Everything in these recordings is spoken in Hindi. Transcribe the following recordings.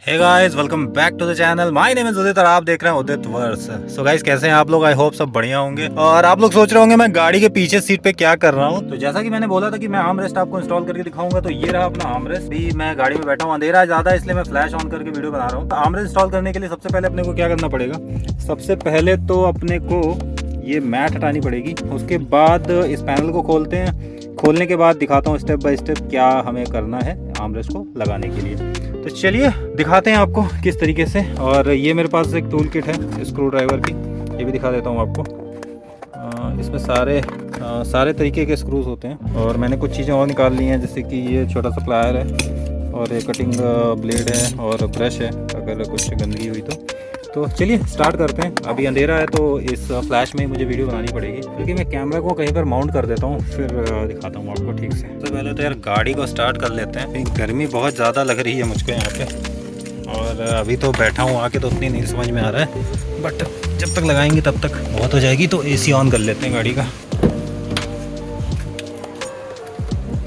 Hey guys, welcome back to the channel. My name is Udit और आप देख रहे हैं उदित वर्स। सो गाइस, कैसे हैं आप लोग? आई होप सब बढ़िया होंगे। और आप लोग सोच रहे होंगे मैं गाड़ी के पीछे सीट पे क्या कर रहा हूँ। तो जैसा कि मैंने बोला था कि मैं आर्म रेस्ट आपको इंस्टॉल करके दिखाऊंगा, तो ये रहा अपना आर्म रेस्ट। भी मैं गाड़ी में बैठा हूँ, अंधेरा ज्यादा है इसलिए मैं फ्लैश ऑन करके वीडियो बना रहा हूँ। तो आर्म रेस्ट इंस्टॉल करने के लिए सबसे पहले अपने को क्या करना पड़ेगा? सबसे पहले तो अपने को ये मैट हटानी पड़ेगी। उसके बाद इस पैनल को खोलते हैं। खोलने के बाद दिखाता हूँ स्टेप बाय स्टेप क्या हमें करना है आर्म रेस्ट को लगाने के लिए। तो चलिए दिखाते हैं आपको किस तरीके से। और ये मेरे पास एक टूल किट है स्क्रू ड्राइवर की, ये भी दिखा देता हूँ आपको। इसमें सारे तरीके के स्क्रूज होते हैं और मैंने कुछ चीज़ें और निकाल ली हैं, जैसे कि ये छोटा सा प्लायर है और एक कटिंग ब्लेड है और ब्रश है अगर कुछ गंदगी हुई तो चलिए स्टार्ट करते हैं। अभी अंधेरा है तो इस फ्लैश में ही मुझे वीडियो बनानी पड़ेगी, क्योंकि मैं कैमरा को कहीं पर माउंट कर देता हूँ, फिर दिखाता हूँ आपको ठीक से। तो पहले तो यार गाड़ी को स्टार्ट कर लेते हैं। गर्मी बहुत ज़्यादा लग रही है मुझको यहाँ पे, और अभी तो बैठा हूँ आके तो उतनी नहीं समझ में आ रहा है, बट जब तक लगाएंगे तब तक बहुत हो जाएगी। तो AC ऑन कर लेते हैं गाड़ी का।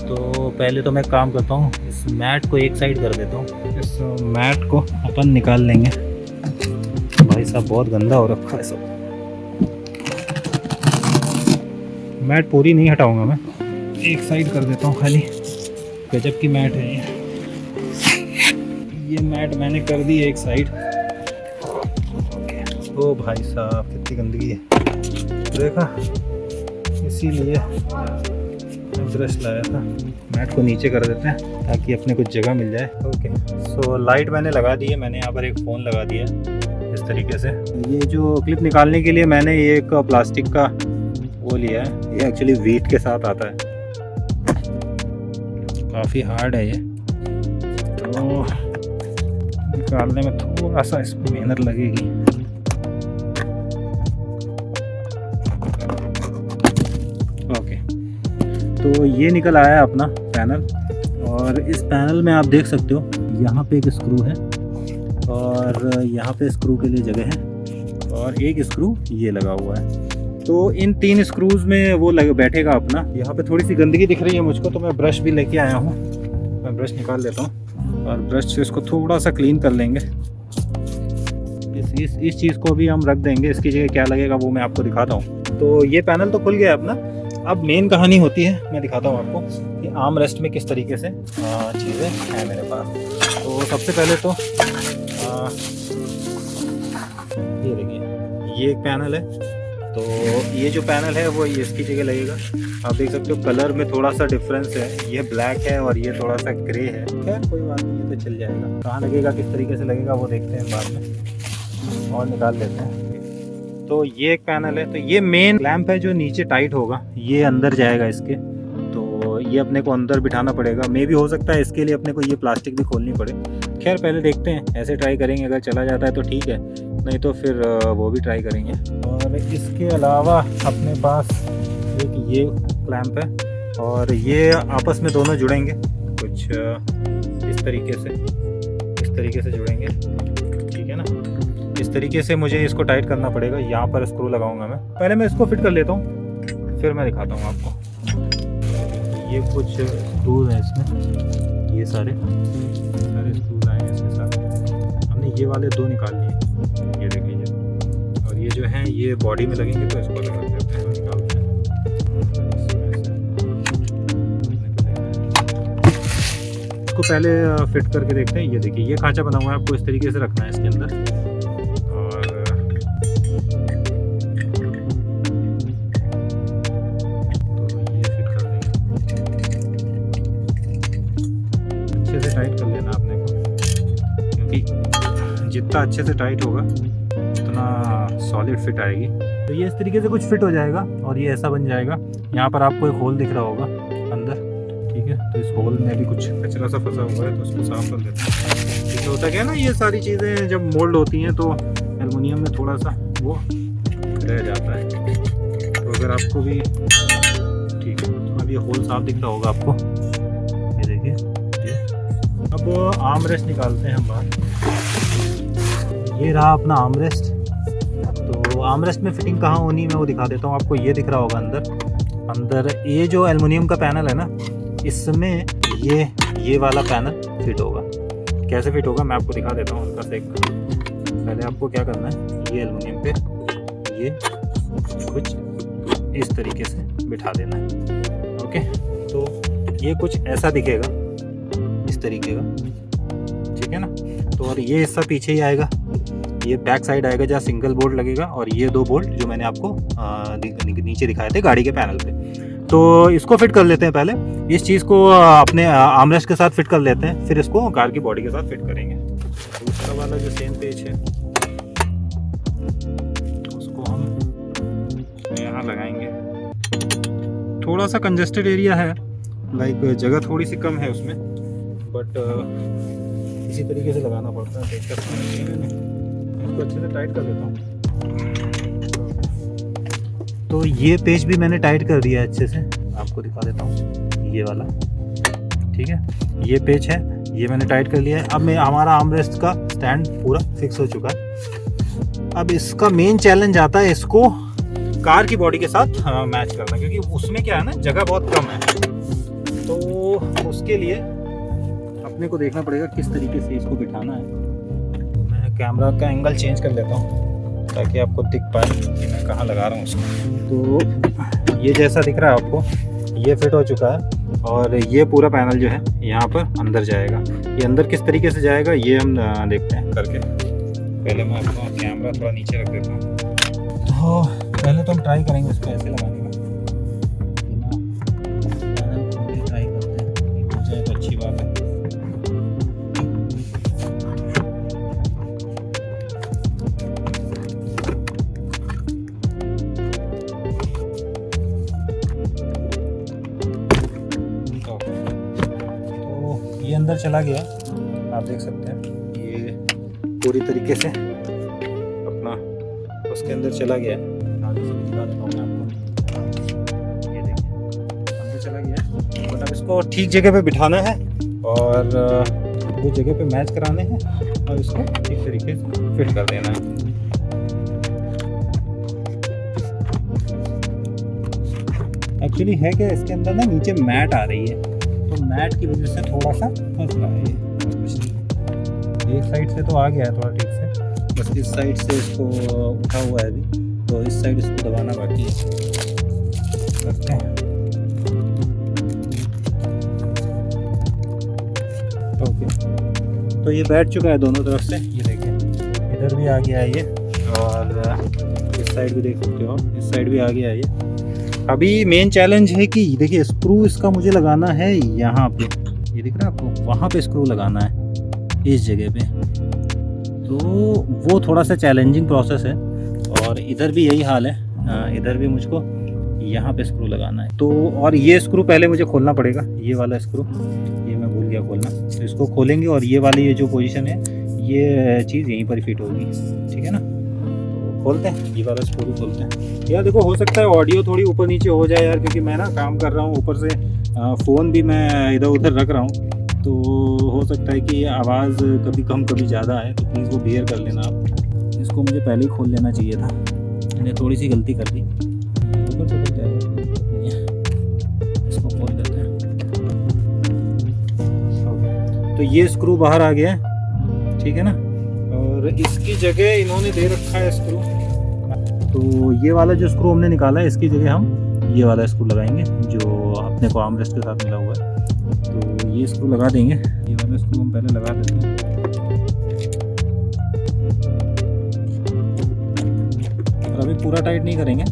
तो पहले तो मैं काम करता हूँ, इस मैट को एक साइड कर देता हूँ। इस मैट को अपन निकाल लेंगे। भाई साहब बहुत गंदा हो रखा है सब। मैट पूरी नहीं हटाऊंगा मैं, एक साइड कर देता हूँ खाली। गजब की मैट है ये मैट मैंने कर दी एक साइड। ओ भाई साहब कितनी गंदगी है, देखा? इसीलिए ब्रश लाया था। मैट को नीचे कर देते हैं ताकि अपने को जगह मिल जाए। ओके, सो लाइट मैंने लगा दी है। मैंने यहाँ पर एक फ़ोन लगा दिया है इस तरीके से। ये जो क्लिप निकालने के लिए मैंने ये एक प्लास्टिक का वो लिया है, ये एक्चुअली वीट के साथ आता है। काफ़ी हार्ड है ये, तो निकालने में थोड़ा सा इसमें मेहनत लगेगी। ओके, तो ये निकल आया है अपना पैनल। और इस पैनल में आप देख सकते हो यहाँ पे एक स्क्रू है और यहाँ पे स्क्रू के लिए जगह है, और एक स्क्रू ये लगा हुआ है। तो इन 3 स्क्रूज में वो बैठेगा अपना। यहाँ पे थोड़ी सी गंदगी दिख रही है मुझको, तो मैं ब्रश भी लेके आया हूँ। मैं ब्रश निकाल लेता हूँ और ब्रश से इसको थोड़ा सा क्लीन कर लेंगे। इस चीज़ को भी हम रख देंगे, इसकी जगह क्या लगेगा वो मैं आपको दिखाता हूँ। तो ये पैनल तो खुल गया अपना। अब मेन कहानी होती है, मैं दिखाता हूँ आपको कि आर्म रेस्ट में किस तरीके से चीज़ें हैं मेरे पास। तो सबसे पहले तो ये देखिए, ये एक पैनल है। तो ये जो पैनल है वो इसकी जगह लगेगा। आप देख सकते हो कलर में थोड़ा सा डिफरेंस है, ये ब्लैक है और ये थोड़ा सा ग्रे है। खैर कोई बात नहीं, ये तो चल जाएगा। कहाँ लगेगा, किस तरीके से लगेगा वो देखते हैं बाद में, और निकाल लेते हैं। तो ये एक पैनल है। तो ये मेन लैंप है जो नीचे टाइट होगा, ये अंदर जाएगा इसके। तो ये अपने को अंदर बिठाना पड़ेगा। मे भी हो सकता है इसके लिए अपने को ये प्लास्टिक भी खोलनी पड़े। खैर पहले देखते हैं, ऐसे ट्राई करेंगे, अगर चला जाता है तो ठीक है, नहीं तो फिर वो भी ट्राई करेंगे। और इसके अलावा अपने पास एक ये क्लैंप है और ये आपस में दोनों जुड़ेंगे कुछ इस तरीके से जुड़ेंगे, ठीक है ना? इस तरीके से मुझे इसको टाइट करना पड़ेगा। यहाँ पर स्क्रू लगाऊंगा मैं। पहले मैं इसको फिट कर लेता हूँ, फिर मैं दिखाता हूँ आपको। ये कुछ स्क्रूज हैं इसमें, ये सारे स्क्रूज आए हैं इसके साथ। हमने ये वाले 2 निकाल लिए, ये देख लीजिए। और ये जो हैं ये बॉडी में लगेंगे, तो इसको अलग कर देते हैं, निकालते हैं। इसको पहले फिट करके देखते हैं। ये देखिए, ये खांचा बना हुआ है, आपको इस तरीके से रखना है इसके अंदर। टाइट कर लेना आपने को, क्योंकि जितना अच्छे से टाइट होगा उतना सॉलिड फिट आएगी। तो ये इस तरीके से कुछ फिट हो जाएगा और ये ऐसा बन जाएगा। यहाँ पर आपको एक होल दिख रहा होगा अंदर, ठीक है? तो इस होल में भी कुछ कचरा सा फंसा हुआ है, तो उसको साफ कर देते हैं। ठीक होता क्या ना, ये सारी चीज़ें जब मोल्ड होती हैं तो एल्युमिनियम में थोड़ा सा वो रह जाता है। तो अगर आपको भी ठीक है, तो अब ये होल साफ दिख रहा होगा आपको, ये देखिए। अब आर्म रेस्ट निकालते हैं हम बाहर। ये रहा अपना आर्म रेस्ट। तो आर्म रेस्ट में फिटिंग कहाँ होनी है मैं वो दिखा देता हूँ आपको। ये दिख रहा होगा अंदर ये जो एल्युमिनियम का पैनल है ना, इसमें ये वाला पैनल फिट होगा। कैसे फिट होगा मैं आपको दिखा देता हूँ हल्का सा एक। पहले आपको क्या करना है, ये एल्युमिनियम पे ये कुछ इस तरीके से बिठा देना है। ओके, तो ये कुछ ऐसा दिखेगा इस तरीके का, ठीक है ना। तो और ये हिस्सा पीछे ही आएगा, ये बैक साइड आएगा जहाँ सिंगल बोल्ट लगेगा, और ये 2 बोल्ट जो मैंने आपको नीचे दिखाए थे गाड़ी के पैनल पे। तो इसको फिट कर लेते हैं पहले, इस चीज़ को अपने आर्मरेस्ट के साथ फिट कर लेते हैं, फिर इसको कार की बॉडी के साथ फिट करेंगे। दूसरा वाला जो सेम पेज है उसको हम यहाँ लगाएंगे। थोड़ा सा कंजेस्टेड एरिया है, लाइक जगह थोड़ी सी कम है उसमें, बट इसी तरीके से लगाना पड़ता है। देख सकते हैं मैंने इसको अच्छे से टाइट कर देता हूँ। तो ये पेज भी मैंने टाइट कर दिया है अच्छे से, आपको दिखा देता हूँ ये वाला, ठीक है। ये पेज है, ये मैंने टाइट कर लिया है। अब मैं हमारा आर्मरेस्ट का स्टैंड पूरा फिक्स हो चुका है। अब इसका मेन चैलेंज आता है इसको कार की बॉडी के साथ मैच करना, क्योंकि उसमें क्या है ना, जगह बहुत कम है। तो उसके लिए अपने को देखना पड़ेगा किस तरीके से इसको बिठाना है। मैं कैमरा का एंगल चेंज कर लेता हूँ ताकि आपको दिख पाए कि मैं कहाँ लगा रहा हूँ उसको। तो ये जैसा दिख रहा है आपको, ये फिट हो चुका है, और ये पूरा पैनल जो है यहाँ पर अंदर जाएगा। ये अंदर किस तरीके से जाएगा ये हम देखते हैं करके। पहले मैं आपको कैमरा थोड़ा नीचे रख देता हूँ। तो पहले तो हम ट्राई करेंगे इसको ऐसे लगाने का, ट्राई करते हैं, हो जाए तो अच्छी बात है। ये अंदर चला गया, आप देख सकते हैं ये पूरी तरीके से अपना उसके अंदर चला गया है। आगे से दिखा देता हूँ मैं आपको, ये देखिए अंदर चला गया है। बट अब इसको ठीक जगह पे बिठाना है और वो जगह पे मैच कराने हैं और इसको ठीक तरीके से फिट कर देना है। एक्चुअली है क्या, इसके अंदर ना नीचे मैट आ रही है, तो मैट की वजह से थोड़ा सा फंस रहा है ये। एक साइड से तो आ गया है थोड़ा ठीक से, बस इस साइड से इसको उठा हुआ है अभी, तो इस साइड इसको दबाना बाकी है। करते हैं। ओके, तो ये बैठ चुका है दोनों तरफ से, ये देखिए इधर भी आ गया है ये, और इस साइड भी देख सकते हो, इस साइड भी आ गया है ये। अभी मेन चैलेंज है कि देखिए स्क्रू इसका मुझे लगाना है यहाँ पे, ये दिख रहा है आपको, वहाँ पे स्क्रू लगाना है इस जगह पे। तो वो थोड़ा सा चैलेंजिंग प्रोसेस है, और इधर भी यही हाल है, इधर भी मुझको यहाँ पे स्क्रू लगाना है। तो और ये स्क्रू पहले मुझे खोलना पड़ेगा, ये वाला स्क्रू, ये मैं भूल गया खोलना, तो इसको खोलेंगे और ये वाली ये जो पोजीशन है ये चीज़ यहीं पर फिट होगी, ठीक है ना। खोलते हैं ये वाला स्क्रू खोलते हैं। यार देखो, हो सकता है ऑडियो थोड़ी ऊपर नीचे हो जाए यार, क्योंकि मैं ना काम कर रहा हूँ, ऊपर से फ़ोन भी मैं इधर उधर रख रहा हूँ, तो हो सकता है कि आवाज़ कभी कम कभी ज़्यादा आए, तो प्लीज़ वो बियर कर लेना आप। इसको मुझे पहले ही खोल लेना चाहिए था, मैंने थोड़ी सी गलती कर दी। ऊपर से बच जाएगा, इसको खोल देते हैं। तो ये स्क्रू बाहर आ गया है, ठीक है ना, और इसकी जगह इन्होंने दे रखा है स्क्रू। तो ये वाला जो स्क्रू हमने निकाला है, इसकी जगह हम ये वाला स्क्रू लगाएंगे जो अपने को आर्मरेस्ट के साथ मिला हुआ है। तो ये स्क्रू लगा देंगे, ये वाला स्क्रू हम पहले लगा देते हैं। और अभी पूरा टाइट नहीं करेंगे,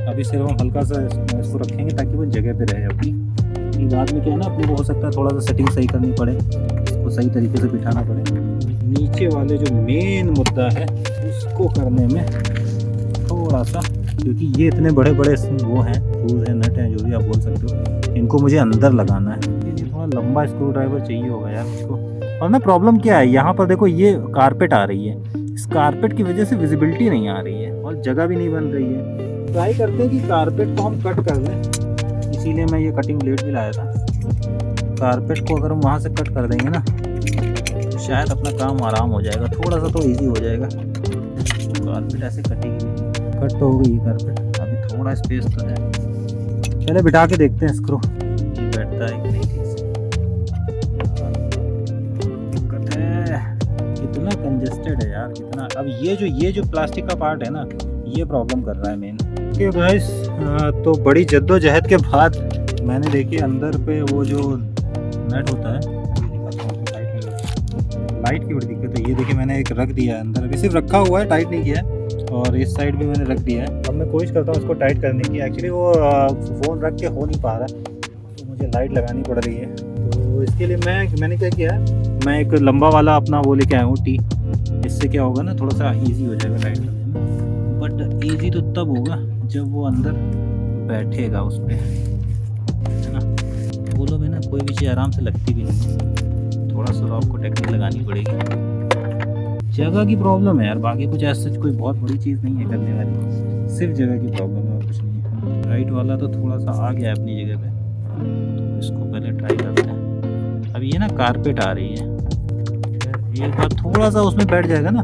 अभी सिर्फ हम हल्का सा इसको रखेंगे ताकि वो जगह पे रहे अपनी। बाद में क्या है ना, अपने को हो सकता है थोड़ा सा सेटिंग सही करनी पड़े, इसको सही तरीके से बिठाना पड़े। नीचे वाले जो मेन मुद्दा है उसको करने में थोड़ा सा, क्योंकि ये इतने बड़े बड़े वो हैं, शूज़ हैं, नट हैं, जो भी आप बोल सकते हो, इनको मुझे अंदर लगाना है। ये थोड़ा लंबा स्क्रू ड्राइवर चाहिए होगा यार मुझको। और ना प्रॉब्लम क्या है, यहाँ पर देखो ये कारपेट आ रही है, इस कारपेट की वजह से विजिबिलिटी नहीं आ रही है और जगह भी नहीं बन रही है। ट्राई करते हैं कि कारपेट को हम कट कर लें, इसीलिए मैं ये कटिंग ब्लेड भी लाया था। कारपेट को अगर हम वहाँ से कट कर देंगे ना, तो शायद अपना काम आराम हो जाएगा, थोड़ा सा तो इजी हो जाएगा। कारपेट ऐसे कटेगी, कट तो हो गई कारपेट, अभी थोड़ा स्पेस तो है। पहले बिठा के देखते हैं स्क्रू, ये बैठता है कि नहीं ठीक से। दिक्कत है कितना कंजेस्टेड है यार, कितना। अब ये जो प्लास्टिक का पार्ट है ना, ये प्रॉब्लम कर रहा है मेन। ओके गाइस, तो बड़ी जद्दोजहद के बाद मैंने देखिए अंदर पे वो जो नट होता है, लाइट की बड़ी दिक्कत है। ये देखिए मैंने एक रख दिया है अंदर, अभी सिर्फ रखा हुआ है, टाइट नहीं किया है। और इस साइड भी मैंने रख दिया है। अब मैं कोशिश करता हूँ उसको टाइट करने की। एक्चुअली वो फ़ोन रख के हो नहीं पा रहा, तो मुझे लाइट लगानी पड़ रही है। तो इसके लिए मैंने क्या किया है, मैं एक लंबा वाला अपना वो लेके आया हूँ टी। इससे क्या होगा ना, थोड़ा सा ईजी हो जाएगा टाइट करने में। बट ईजी तो तब होगा जब वो अंदर बैठेगा उस पर, है ना। बोलो में ना कोई भी चीज़ आराम से लगती भी नहीं, थोड़ा सा तो आपको टेक्निक लगानी पड़ेगी। जगह की प्रॉब्लम है यार, बाकी कुछ ऐसा कोई बहुत बड़ी चीज़ नहीं है करने वाली, सिर्फ जगह की प्रॉब्लम है और कुछ नहीं है। राइट वाला तो थोड़ा सा आ गया है अपनी जगह पे, तो इसको पहले ट्राई करते हैं। अब ये ना कारपेट आ रही है, एक बार थोड़ा सा उसमें बैठ जाएगा ना,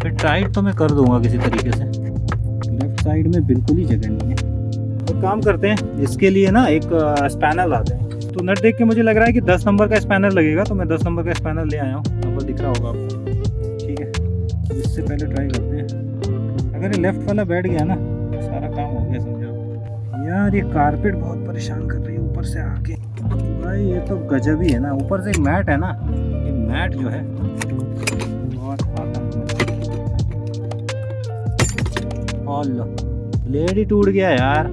फिर टाइट तो मैं कर दूंगा किसी तरीके से। लेफ्ट साइड में बिल्कुल ही जगह नहीं है। तो काम करते हैं, इसके लिए ना एक स्पैनर लाते हैं। तो नट देख के मुझे लग रहा है कि 10 नंबर का स्पैनर लगेगा, तो मैं 10 नंबर का स्पैनर ले आया हूँ। नंबर दिख रहा होगा आपको, ठीक है। तो इससे पहले ट्राई करते हैं। अगर ये लेफ्ट वाला बैठ गया ना, सारा काम हो गया समझो। यार ये कारपेट बहुत परेशान कर रही है ऊपर से आके। भाई ये तो गजब ही है ना, ऊपर से एक मैट है ना, ये मैट जो है बहुत लो, ब्लेड ही टूट गया यार।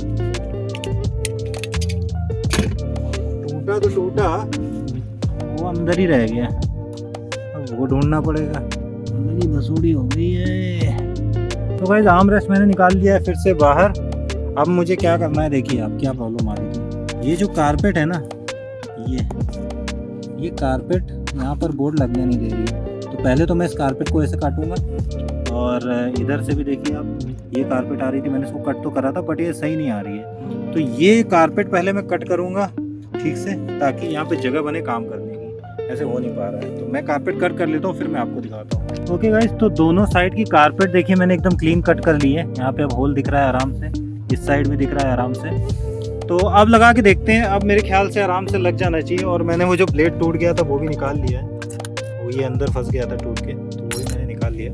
टूटा तो टूटा, वो अंदर ही रह गया, अब वो ढूंढना पड़ेगा। अंदर ही मसूड़ी हो गई है। तो भाई आर्म रेस्ट मैंने निकाल लिया है फिर से बाहर। अब मुझे क्या करना है, देखिए अब क्या प्रॉब्लम आ रही थी। ये जो कारपेट है ना, ये कारपेट यहाँ पर बोर्ड लगने नहीं दे रही है। तो पहले तो मैं इस कारपेट को ऐसे काटूंगा, और इधर से भी देखिए आप, ये कारपेट आ रही थी, मैंने इसको कट तो करा था बट ये सही नहीं आ रही है। तो ये कारपेट पहले मैं कट करूँगा ठीक से, ताकि यहाँ पे जगह बने काम करने की। ऐसे हो नहीं पा रहा है, तो मैं कारपेट कट कर लेता हूँ, फिर मैं आपको दिखाता हूँ। ओके गाइस, तो दोनों साइड की कारपेट देखिए मैंने एकदम क्लीन कट कर ली है। यहाँ पे अब होल दिख रहा है आराम से, इस साइड भी दिख रहा है आराम से। तो अब लगा के देखते हैं। अब मेरे ख्याल से आराम से लग जाना चाहिए। और मैंने वो जो ब्लेड टूट गया था वो भी निकाल लिया है, वो ये अंदर फंस गया था टूट के, तो वो भी मैंने निकाल लिया।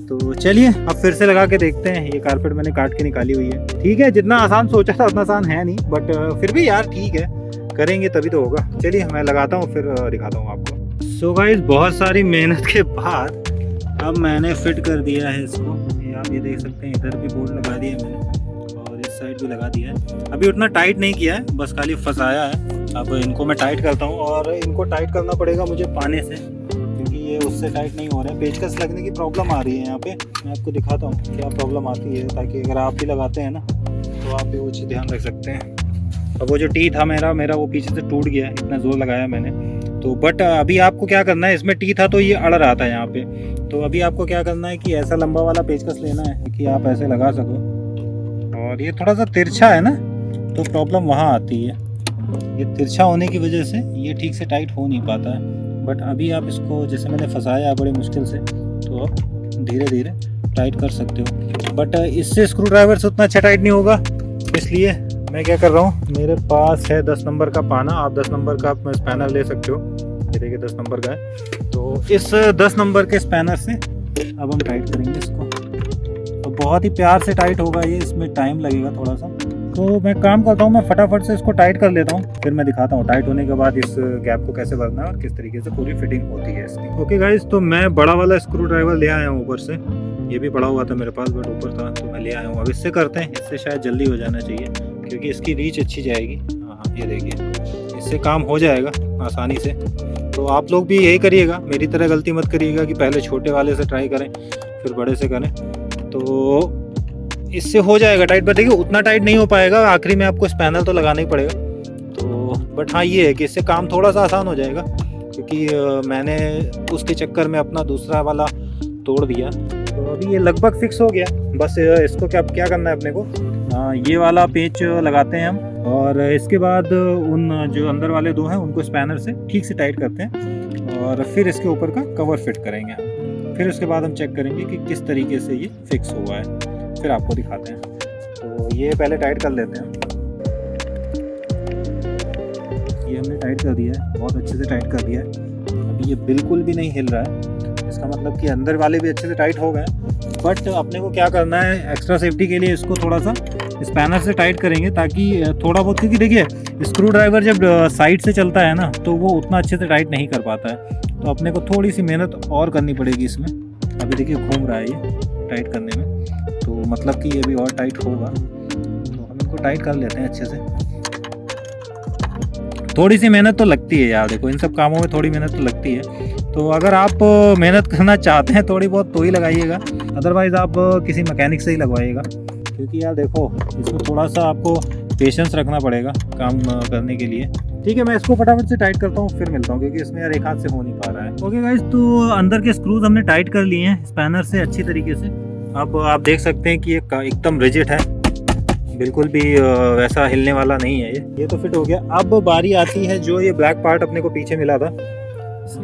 तो चलिए अब फिर से लगा के देखते हैं। ये कारपेट मैंने काट के निकाली हुई है। ठीक है, जितना आसान सोचा था उतना आसान है नहीं, बट फिर भी यार ठीक है, करेंगे तभी तो होगा। चलिए मैं लगाता हूँ, फिर दिखाता हूँ आपको। सो गाइस, बहुत सारी मेहनत के बाद अब मैंने फिट कर दिया है इसको। आप ये देख सकते हैं, इधर भी बोर्ड लगा दिया मैंने और इस साइड भी लगा दिया है। अभी उतना टाइट नहीं किया है, बस खाली फंसाया है। अब इनको मैं टाइट करता हूँ, और इनको टाइट करना पड़ेगा मुझे पाने से, क्योंकि ये उससे टाइट नहीं हो रहा है। पेचकस लगने की प्रॉब्लम आ रही है यहाँ पे। मैं आपको दिखाता हूँ क्या प्रॉब्लम आती है, ताकि अगर आप भी लगाते हैं ना तो आप भी वो चीज़ ध्यान रख सकते हैं। अब वो जो टी था मेरा वो पीछे से टूट गया, इतना ज़ोर लगाया मैंने तो। बट अभी आपको क्या करना है, इसमें टी था तो ये अड़ रहा था यहाँ पे। तो अभी आपको क्या करना है कि ऐसा लंबा वाला पेचकस लेना है कि आप ऐसे लगा सको। और ये थोड़ा सा तिरछा है ना, तो प्रॉब्लम वहाँ आती है। ये तिरछा होने की वजह से ये ठीक से टाइट हो नहीं पाता है। बट अभी आप इसको, जैसे मैंने फंसाया है बड़े मुश्किल से, तो आप धीरे धीरे टाइट कर सकते हो। बट इससे स्क्रू ड्राइवर से उतना अच्छा टाइट नहीं होगा, इसलिए मैं क्या कर रहा हूँ, मेरे पास है 10 नंबर का पाना। आप 10 नंबर का आप स्पैनर ले सकते हो, ये देखिए 10 नंबर का है। तो इस 10 नंबर के स्पैनर से अब हम टाइट करेंगे इसको। तो बहुत ही प्यार से टाइट होगा ये, इसमें टाइम लगेगा थोड़ा सा। तो मैं काम करता हूँ, मैं फटाफट से इसको टाइट कर लेता हूँ, फिर मैं दिखाता हूँ टाइट होने के बाद इस गैप को कैसे भरना है और किस तरीके से पूरी फिटिंग होती है इसकी। ओके गाइस, तो मैं बड़ा वाला स्क्रू ड्राइवर ले आया हूँ ऊपर से। ये भी पड़ा हुआ था मेरे पास, बट ऊपर था तो मैं ले आया हूँ। अब इससे करते हैं, इससे शायद जल्दी हो जाना चाहिए, क्योंकि इसकी रीच अच्छी जाएगी। हाँ, ये देखिए, इससे काम हो जाएगा आसानी से। तो आप लोग भी यही करिएगा, मेरी तरह गलती मत करिएगा कि पहले छोटे वाले से ट्राई करें फिर बड़े से करें। तो इससे हो जाएगा टाइट, बट देखिए उतना टाइट नहीं हो पाएगा, आखिरी में आपको स्पैनर तो लगाना ही पड़ेगा। तो बट हाँ, ये है कि इससे काम थोड़ा सा आसान हो जाएगा, क्योंकि मैंने उसके चक्कर में अपना दूसरा वाला तोड़ दिया। तो अभी ये लगभग फिक्स हो गया। बस इसको क्या करना है अपने को, ये वाला पेच लगाते हैं हम, और इसके बाद उन जो अंदर वाले दो हैं उनको स्पैनर से ठीक से टाइट करते हैं, और फिर इसके ऊपर का कवर फिट करेंगे। फिर उसके बाद हम चेक करेंगे कि किस तरीके से ये फिक्स हुआ है, फिर आपको दिखाते हैं। तो ये पहले टाइट कर लेते हैं। ये हमने टाइट कर दिया है, बहुत अच्छे से टाइट कर दिया है। अभी ये बिल्कुल भी नहीं हिल रहा है। इसका इसका मतलब कि अंदर वाले भी अच्छे से टाइट हो गए। बट अपने को क्या करना है, एक्स्ट्रा सेफ्टी के लिए इसको थोड़ा सा स्पैनर से टाइट करेंगे ताकि थोड़ा बहुत, क्योंकि देखिए स्क्रू ड्राइवर जब साइड से चलता है ना तो वो उतना अच्छे से टाइट नहीं कर पाता है। तो अपने को थोड़ी सी मेहनत और करनी पड़ेगी इसमें। अभी देखिए घूम रहा है ये टाइट करने में, तो मतलब कि ये भी और टाइट होगा। तो हम इनको टाइट कर लेते हैं अच्छे से। थोड़ी सी मेहनत तो लगती है यार, देखो इन सब कामों में थोड़ी मेहनत तो लगती है। तो अगर आप मेहनत करना चाहते हैं थोड़ी बहुत तो ही लगाइएगा, अदरवाइज़ आप किसी मैकेनिक से ही लगवाइएगा। क्योंकि यार देखो इसमें थोड़ा सा आपको पेशेंस रखना पड़ेगा काम करने के लिए। ठीक है, मैं इसको फटाफट से टाइट करता हूँ, फिर मिलता हूँ, क्योंकि इसमें यार एक हाथ से हो नहीं पा रहा है। ओके गाइस, तो अंदर के स्क्रूज हमने टाइट कर लिए हैं स्पैनर से अच्छी तरीके से। अब आप देख सकते हैं कि ये एकदम रिजिड है, बिल्कुल भी वैसा हिलने वाला नहीं है ये तो फिट हो गया। अब बारी आती है जो ये ब्लैक पार्ट अपने को पीछे मिला था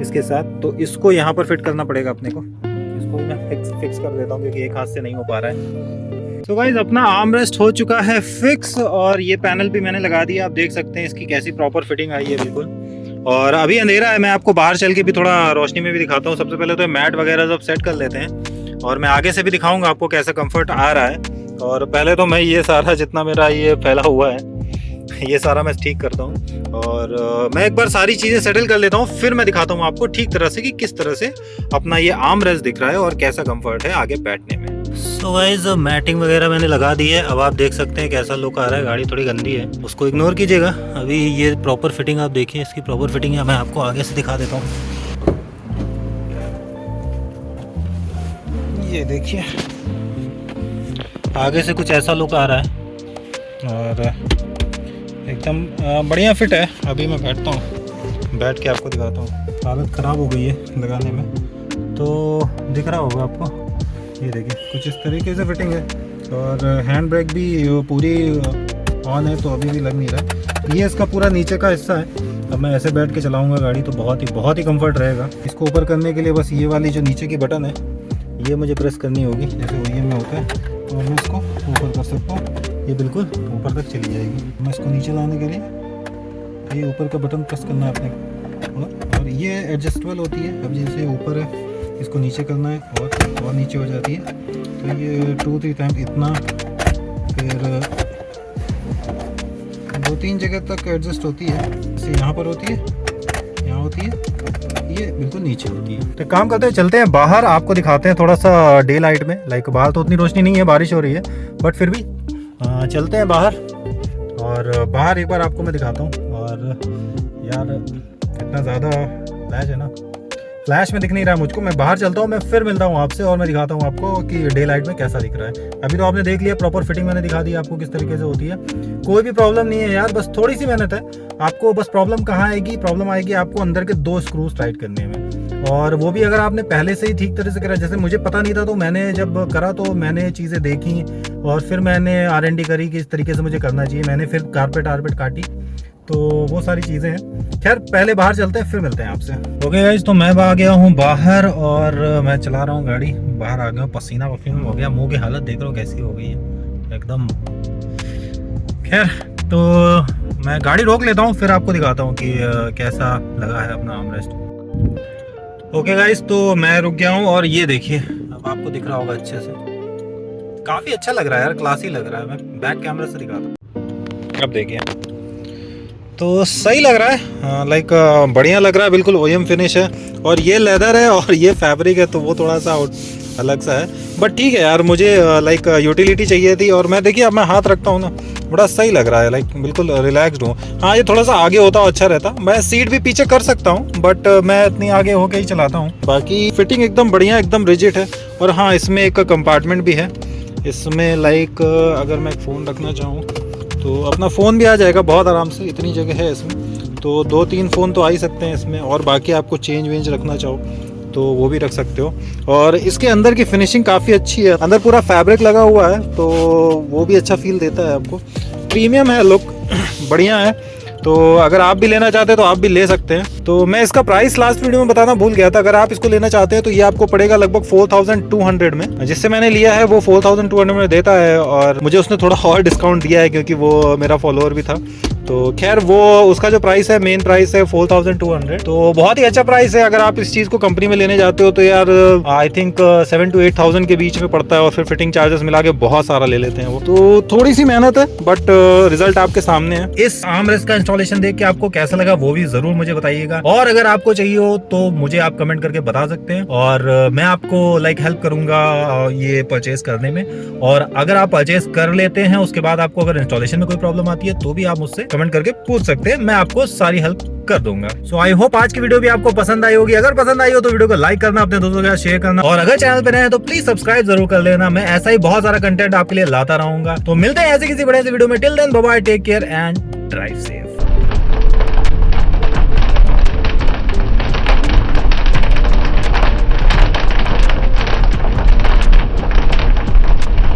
इसके साथ, तो इसको यहाँ पर फिट करना पड़ेगा अपने को। इसको मैं फिक्स कर देता हूँ क्योंकि एक हाथ से नहीं हो पा रहा है। तो गाइस अपना आर्म रेस्ट हो चुका है फिक्स, और ये पैनल भी मैंने लगा दिया। आप देख सकते हैं इसकी कैसी प्रॉपर फिटिंग आई है बिल्कुल। और अभी अंधेरा है, मैं आपको बाहर चल के भी थोड़ा रोशनी में भी दिखाता हूँ। सबसे पहले तो मैट वगैरह सब सेट कर लेते हैं, और मैं आगे से भी दिखाऊंगा आपको कैसा कंफर्ट आ रहा है। और पहले तो मैं ये सारा जितना मेरा ये फैला हुआ है ये सारा मैं ठीक करता हूँ, और मैं एक बार सारी चीज़ें सेटल कर लेता हूँ, फिर मैं दिखाता हूँ आपको ठीक तरह से कि किस तरह से अपना ये आर्म रेस्ट दिख रहा है और कैसा कंफर्ट है आगे बैठने में। सो गाइस मैटिंग वगैरह मैंने लगा दी है। अब आप देख सकते हैं कैसा लुक आ रहा है। गाड़ी थोड़ी गंदी है, उसको इग्नोर कीजिएगा। अभी ये प्रॉपर फिटिंग आप देखिए, इसकी प्रॉपर फिटिंग है। मैं आपको आगे से दिखा देता हूँ, ये देखिए आगे से कुछ ऐसा लुक आ रहा है और एकदम बढ़िया फिट है। अभी मैं बैठता हूँ, बैठ के आपको दिखाता हूँ। हालत ख़राब हो गई है लगाने में, तो दिख रहा होगा आपको। ये देखिए कुछ इस तरीके से फिटिंग है, और हैंड ब्रेक भी पूरी ऑन है, तो अभी भी लग नहीं रहा। ये इसका पूरा नीचे का हिस्सा है। अब मैं ऐसे बैठ के चलाऊँगा गाड़ी तो बहुत ही कंफर्ट रहेगा। इसको ऊपर करने के लिए बस ये वाली जो नीचे की बटन है ये मुझे प्रेस करनी होगी, जैसे OEM में होता है। तो मैं इसको ऊपर कर सकता हूँ, ये बिल्कुल ऊपर तक चली जाएगी। मैं इसको नीचे लाने के लिए ये ऊपर का बटन प्रेस करना है अपने को, और ये एडजस्टेबल होती है। अब जैसे ऊपर है इसको नीचे करना है और नीचे हो जाती है। तो ये 2-3 टाइम इतना, फिर 2-3 जगह तक एडजस्ट होती है। जैसे यहाँ पर होती है, यहाँ होती है, ये बिल्कुल नीचे होती है। तो काम करते हैं, चलते हैं बाहर, आपको दिखाते हैं थोड़ा सा डे लाइट में। लाइक बाहर तो उतनी रोशनी नहीं है, बारिश हो रही है, बट फिर भी चलते हैं बाहर, और बाहर एक बार आपको मैं दिखाता हूँ। और यार इतना ज़्यादा फ्लैश है ना, फ्लैश में दिख नहीं रहा है मुझको। मैं बाहर चलता हूँ, मैं फिर मिलता हूँ आपसे, और मैं दिखाता हूँ आपको कि डे लाइट में कैसा दिख रहा है। अभी तो आपने देख लिया, प्रॉपर फिटिंग मैंने दिखा दी आपको किस तरीके से होती है। कोई भी प्रॉब्लम नहीं है यार, बस थोड़ी सी मेहनत है आपको। बस प्रॉब्लम कहाँ आएगी, प्रॉब्लम आएगी आपको अंदर के 2 स्क्रूज टाइट करने में, और वो भी अगर आपने पहले से ही ठीक तरह से करा। जैसे मुझे पता नहीं था, तो मैंने जब करा तो मैंने चीज़ें देखी, और फिर मैंने R&D करी कि इस तरीके से मुझे करना चाहिए। मैंने फिर कारपेट काटी, तो वो सारी चीज़ें हैं। खैर पहले बाहर चलते हैं, फिर मिलते हैं आपसे। ओके गाइस, तो मैं आ गया हूँ बाहर, और मैं चला रहा हूँ गाड़ी। बाहर आ गया हूँ, पसीना हो गया, मुंह की हालत देख रहा हूँ कैसी हो गई है एकदम। खैर तो मैं गाड़ी रोक लेता हूँ, फिर आपको दिखाता हूँ कि कैसा लगा है अपना आर्म रेस्ट। ओके गाइस, तो मैं रुक गया हूँ, और ये देखिए अब आपको दिख रहा होगा अच्छे से। काफ़ी अच्छा लग रहा है यार, क्लासी लग रहा है। मैं बैक कैमरे से दिखाता हूँ, अब देखिए तो सही लग रहा है। लाइक बढ़िया लग रहा है, बिल्कुल OEM फिनिश है, और ये लेदर है और ये फैब्रिक है, तो वो थोड़ा सा अलग सा है। बट ठीक है यार, मुझे लाइक यूटिलिटी चाहिए थी, और मैं देखिए अब मैं हाथ रखता हूँ ना, बड़ा सही लग रहा है। लाइक बिल्कुल रिलैक्स्ड हूँ। हाँ, ये थोड़ा सा आगे होता अच्छा रहता, मैं सीट भी पीछे कर सकता हूँ, बट मैं इतनी आगे होके ही चलाता हूँ। बाकी फिटिंग एकदम बढ़िया, एकदम रिजिड है। और हाँ, इसमें एक कंपार्टमेंट भी है। इसमें लाइक अगर मैं फ़ोन रखना चाहूँ तो अपना फ़ोन भी आ जाएगा बहुत आराम से, इतनी जगह है इसमें। तो 2-3 फ़ोन तो आ ही सकते हैं इसमें, और बाकी आपको चेंज वेंज रखना चाहो तो वो भी रख सकते हो। और इसके अंदर की फिनिशिंग काफ़ी अच्छी है, अंदर पूरा फैब्रिक लगा हुआ है, तो वो भी अच्छा फील देता है आपको। प्रीमियम है, लुक बढ़िया है। तो अगर आप भी लेना चाहते हैं तो आप भी ले सकते हैं। तो मैं इसका प्राइस लास्ट वीडियो में बताना भूल गया था। अगर आप इसको लेना चाहते हैं तो ये आपको पड़ेगा लगभग 4200 में। जिससे मैंने लिया है वो 4200 में देता है, और मुझे उसने थोड़ा और डिस्काउंट दिया है क्योंकि वो मेरा फॉलोअर भी था। तो खैर वो उसका जो प्राइस है, मेन प्राइस है 4200, तो बहुत ही अच्छा प्राइस है। अगर आप इस चीज को कंपनी में लेने जाते हो तो यार आई थिंक 7 to 8,000 के बीच में पड़ता है, और फिर फिटिंग चार्जेस मिला के बहुत सारा ले लेते हैं वो। तो थोड़ी सी मेहनत है, बट रिजल्ट आपके सामने है। इस आर्मरेस्ट का इंस्टॉलेशन देख के आपको कैसा लगा वो भी जरूर मुझे बताइएगा, और अगर आपको चाहिए हो तो मुझे आप कमेंट करके बता सकते हैं, और मैं आपको हेल्प करूंगा ये परचेज करने में। और अगर आप परचेज कर लेते हैं, उसके बाद आपको अगर इंस्टॉलेशन में कोई प्रॉब्लम आती है तो भी आप मुझसे कमेंट करके पूछ सकते हैं, मैं आपको सारी हेल्प कर दूंगा। सो आई होप आज की वीडियो भी आपको पसंद आई होगी। अगर पसंद आई हो तो वीडियो को लाइक करना, अपने दोस्तों के साथ शेयर करना, और अगर चैनल पे नए हैं तो प्लीज सब्सक्राइब जरूर कर लेना। मैं ऐसा ही बहुत सारा कंटेंट आपके लिए लाता रहूंगा। तो मिलते हैं ऐसे किसी बड़े से वीडियो में। Till then bye bye, take care and drive safe.